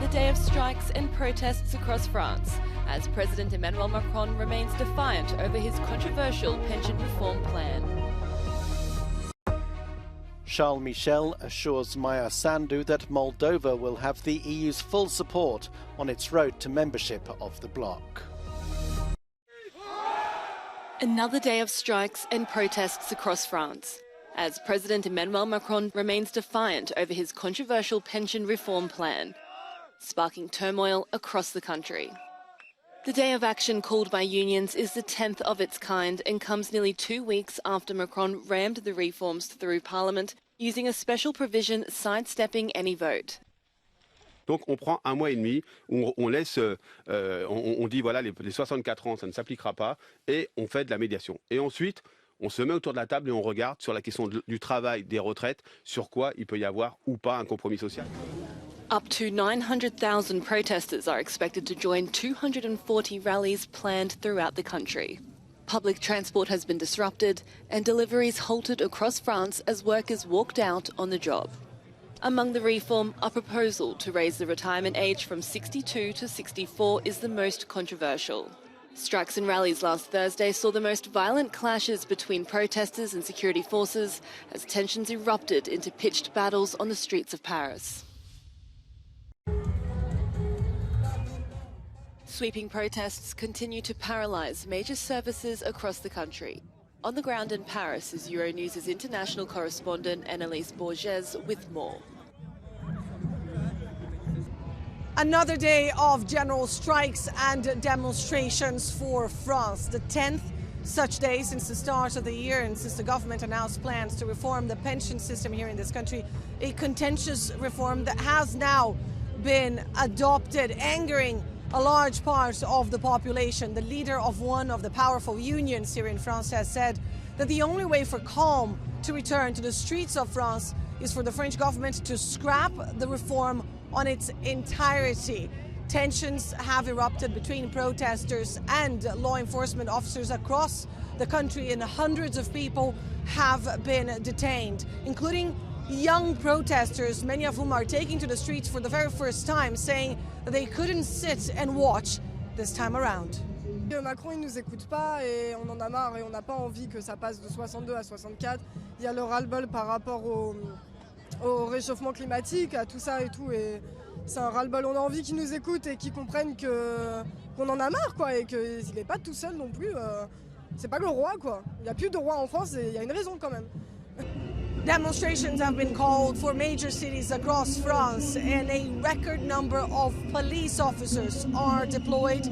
another day of strikes and protests across France, as President Emmanuel Macron remains defiant over his controversial pension reform plan. Charles Michel assures Maya Sandu that Moldova will have the EU's full support on its road to membership of the bloc. Another day of strikes and protests across France, as President Emmanuel Macron remains defiant over his controversial pension reform plan, sparking turmoil across the country. The day of action called by unions is the 10th of its kind and comes nearly 2 weeks after Macron rammed the reforms through Parliament using a special provision sidestepping any vote. Donc on prend un mois et demi où on laisse, on dit voilà les 64 ans ça ne s'appliquera pas et on fait de la médiation. Et ensuite on se met autour de la table et on regarde sur la question du travail, des retraites, sur quoi il peut y avoir ou pas un compromis social. Up to 900,000 protesters are expected to join 240 rallies planned throughout the country. Public transport has been disrupted and deliveries halted across France as workers walked out on the job. Among the reform, a proposal to raise the retirement age from 62 to 64 is the most controversial. Strikes and rallies last Thursday saw the most violent clashes between protesters and security forces as tensions erupted into pitched battles on the streets of Paris. Sweeping protests continue to paralyse major services across the country. On the ground in Paris is Euronews' international correspondent Annalise Bourges with more. Another day of general strikes and demonstrations for France. The 10th such day since the start of the year and since the government announced plans to reform the pension system here in this country. A contentious reform that has now been adopted, angering a large part of the population. The leader of one of the powerful unions here in France has said that the only way for calm to return to the streets of France is for the French government to scrap the reform on its entirety. Tensions have erupted between protesters and law enforcement officers across the country, and hundreds of people have been detained, including young protesters, many of whom are taking to the streets for the very first time, saying that they couldn't sit and watch this time around. Macron, il nous écoute pas et on en a marre et on n'a pas envie que ça passe de 62 à 64. Il y a le ras-le-bol par rapport au réchauffement climatique, à tout ça et tout, et c'est un ras-le-bol. On a envie qu'ils nous écoutent et qu'ils comprennent qu'on en a marre, quoi, et qu'il n'est pas tout seul non plus. C'est pas le roi, quoi. Il n'y a plus de roi en France et il y a une raison quand même. Demonstrations have been called for major cities across France, and a record number of police officers are deployed,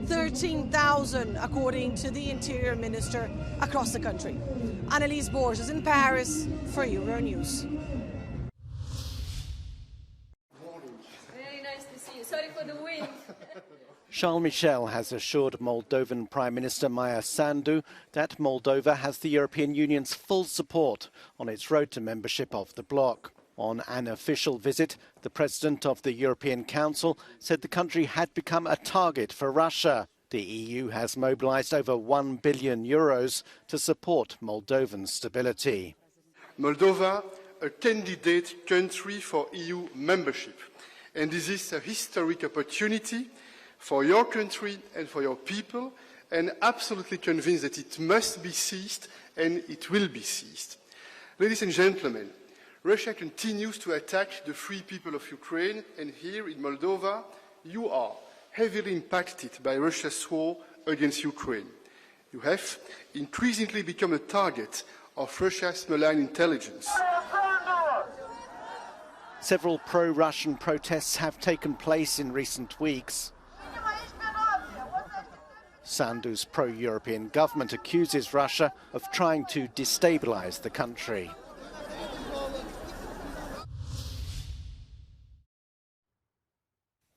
13,000 according to the Interior Minister across the country. Annalise Bourges in Paris for Euronews. Very nice to see you. Sorry for the wind. Charles Michel has assured Moldovan Prime Minister Maya Sandu that Moldova has the European Union's full support on its road to membership of the bloc. On an official visit, the President of the European Council said the country had become a target for Russia. The EU has mobilised over €1 billion to support Moldovan stability. Moldova, a candidate country for EU membership, and this is a historic opportunity for your country and for your people, and absolutely convinced that it must be seized and it will be seized. Ladies and gentlemen, Russia continues to attack the free people of Ukraine, and here in Moldova, you are heavily impacted by Russia's war against Ukraine. You have increasingly become a target of Russia's malign intelligence. Several pro-Russian protests have taken place in recent weeks. Sandu's pro-European government accuses Russia of trying to destabilise the country.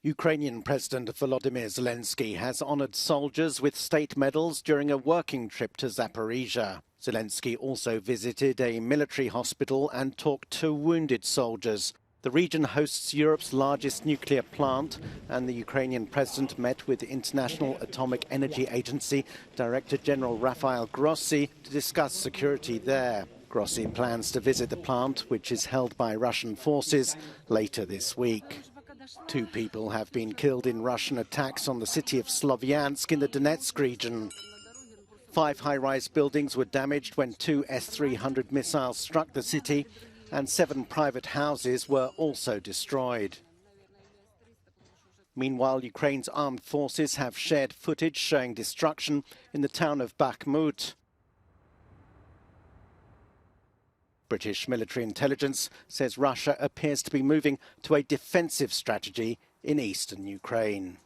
Ukrainian President Volodymyr Zelensky has honoured soldiers with state medals during a working trip to Zaporizhia. Zelensky also visited a military hospital and talked to wounded soldiers. The region hosts Europe's largest nuclear plant, and the Ukrainian president met with International Atomic Energy Agency Director General Rafael Grossi to discuss security there. Grossi plans to visit the plant, which is held by Russian forces, later this week. 2 people have been killed in Russian attacks on the city of Slovyansk in the Donetsk region. 5 high-rise buildings were damaged when 2 S-300 missiles struck the city, and 7 private houses were also destroyed. Meanwhile, Ukraine's armed forces have shared footage showing destruction in the town of Bakhmut. British military intelligence says Russia appears to be moving to a defensive strategy in eastern Ukraine.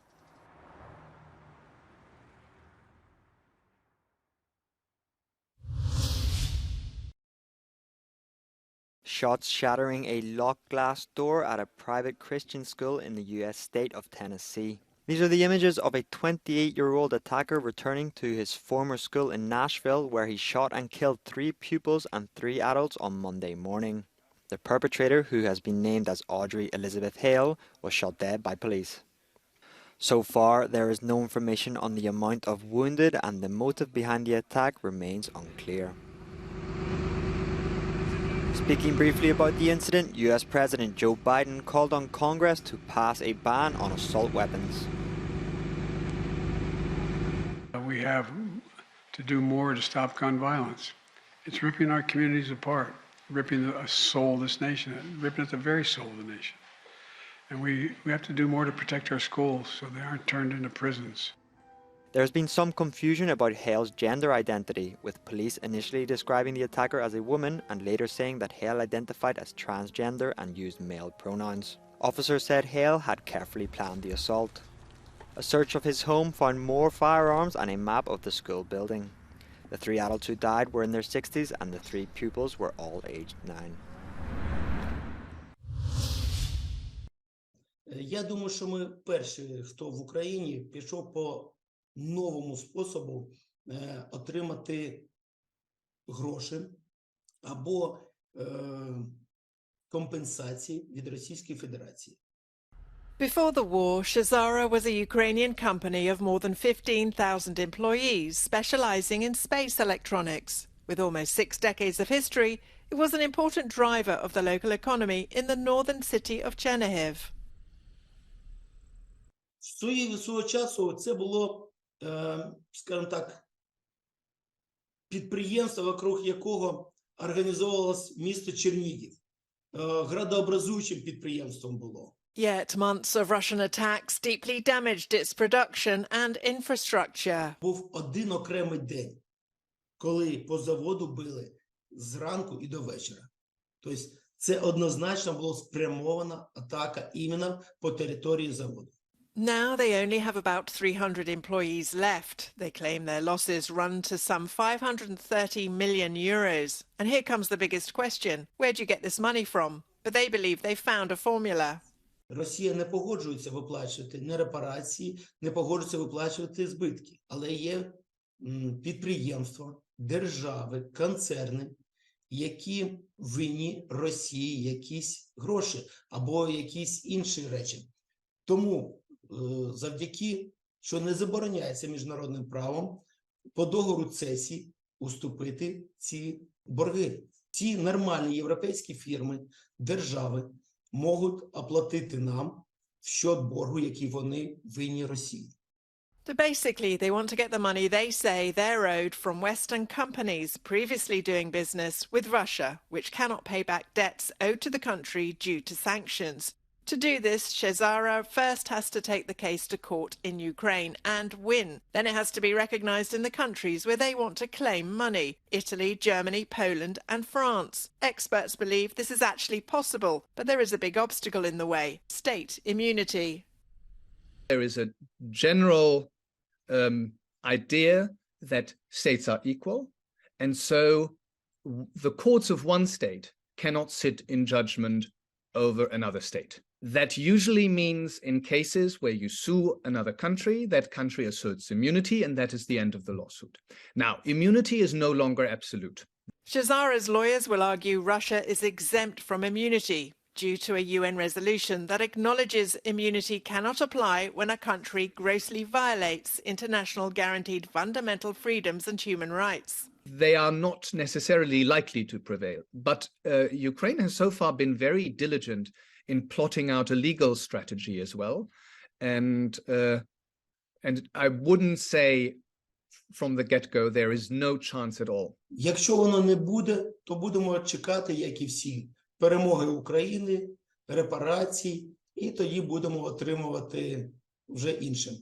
Shots shattering a locked glass door at a private Christian school in the U.S. state of Tennessee. These are the images of a 28-year-old attacker returning to his former school in Nashville, where he shot and killed 3 pupils and 3 adults on Monday morning. The perpetrator, who has been named as Audrey Elizabeth Hale, was shot dead by police. So far, there is no information on the amount of wounded, and the motive behind the attack remains unclear. Speaking briefly about the incident, US President Joe Biden called on Congress to pass a ban on assault weapons. We have to do more to stop gun violence. It's ripping our communities apart, ripping the soul of this nation, ripping at the very soul of the nation. And we have to do more to protect our schools so they aren't turned into prisons. There has been some confusion about Hale's gender identity, with police initially describing the attacker as a woman and later saying that Hale identified as transgender and used male pronouns. Officers said Hale had carefully planned the assault. A search of his home found more firearms and a map of the school building. The 3 adults who died were in their 60s and the 3 pupils were all aged 9. Я думаю, що ми перші, хто в Україні пішов по новому способу отримати гроші або компенсації від Російської Федерації. Before the war, Shazara was a Ukrainian company of more than 15,000 employees specializing in space electronics. With almost 6 decades of history, it was an important driver of the local economy in the northern city of Chernihiv. Свого часу це було, скажімо так, підприємство, вокруг якого організовувалось місто Чернігів. Градообразуючим підприємством було. Yet months of Russian attacks deeply damaged its production and infrastructure. Був один окремий день, коли по заводу били зранку і до вечора. Тобто це однозначно була спрямована атака іменно по території заводу. Now they only have about 300 employees left. They claim their losses run to some 530 million euros. And here comes the biggest question. Where do you get this money from? But they believe they've found a formula. Росія не погоджується виплачувати не репарації, не погоджується виплачувати збитки. Але є підприємства, держави, концерни, які винні Росії якісь гроші або якісь інші речі. Тому завдяки, що не забороняється міжнародним правом, по договору цесії уступити ці борги. Ці нормальні європейські фірми, держави можуть оплатити нам в счет боргу, який вони винні Росії. So basically, they want to get the money they say they're owed from Western companies previously doing business with Russia, which cannot pay back debts owed to the country due to sanctions. To do this, Shazara first has to take the case to court in Ukraine and win. Then it has to be recognised in the countries where they want to claim money: Italy, Germany, Poland and France. Experts believe this is actually possible, but there is a big obstacle in the way: state immunity. There is a general idea that states are equal, and so the courts of one state cannot sit in judgment over another state. That usually means in cases where you sue another country, that country asserts immunity, and that is the end of the lawsuit. Now, immunity is no longer absolute. Shazara's lawyers will argue Russia is exempt from immunity due to a UN resolution that acknowledges immunity cannot apply when a country grossly violates international guaranteed fundamental freedoms and human rights. They are not necessarily likely to prevail, but Ukraine has so far been very diligent in plotting out a legal strategy as well. And I wouldn't say from the get-go there is no chance at all. Якщо воно не буде, то будемо чекати, як і всі, перемоги України, репарацій, і тоді будемо отримувати вже іншим.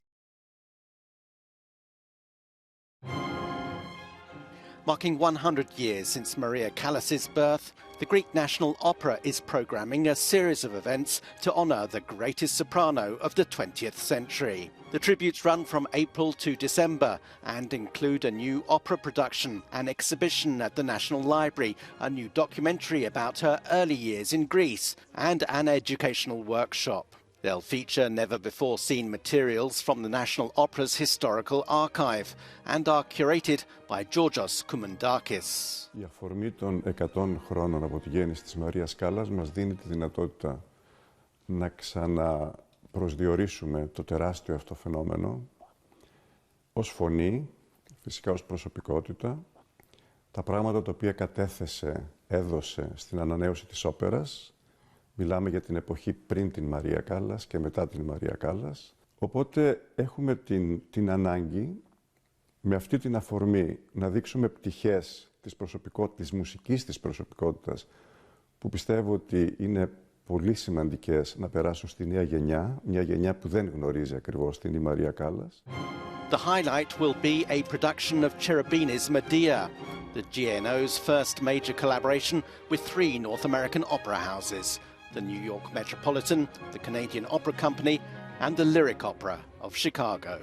Marking 100 years since Maria Callas' birth, the Greek National Opera is programming a series of events to honour the greatest soprano of the 20th century. The tributes run from April to December and include a new opera production, an exhibition at the National Library, a new documentary about her early years in Greece, and an educational workshop. They'll feature never-before-seen materials from the National Opera's historical archive and are curated by Georgios Koumendakis. Η αφορμή των 100 χρόνων από τη γέννηση της Μαρίας Κάλλας μας δίνει τη δυνατότητα να ξαναπροσδιορίσουμε το τεράστιο αυτό φαινόμενο ως φωνή, φυσικά ως προσωπικότητα, τα πράγματα τα οποία κατέθεσε, έδωσε στην ανανέωση της όπερας. Μιλάμε για την εποχή πριν την Μαρία Κάλλας και μετά την Μαρία Κάλλας. Οπότε έχουμε την ανάγκη με αυτή την αφορμή να δείξουμε πτυχές της μουσικής της προσωπικότητας που πιστεύω ότι είναι πολύ σημαντικές να περάσουν στη νέα γενιά, μια γενιά που δεν γνωρίζει ακριβώς την η Μαρία Κάλλας. The highlight will be a production of Cherubini's Medea, the GNO's first major collaboration with 3 North American opera houses, the New York Metropolitan, the Canadian Opera Company, and the Lyric Opera of Chicago.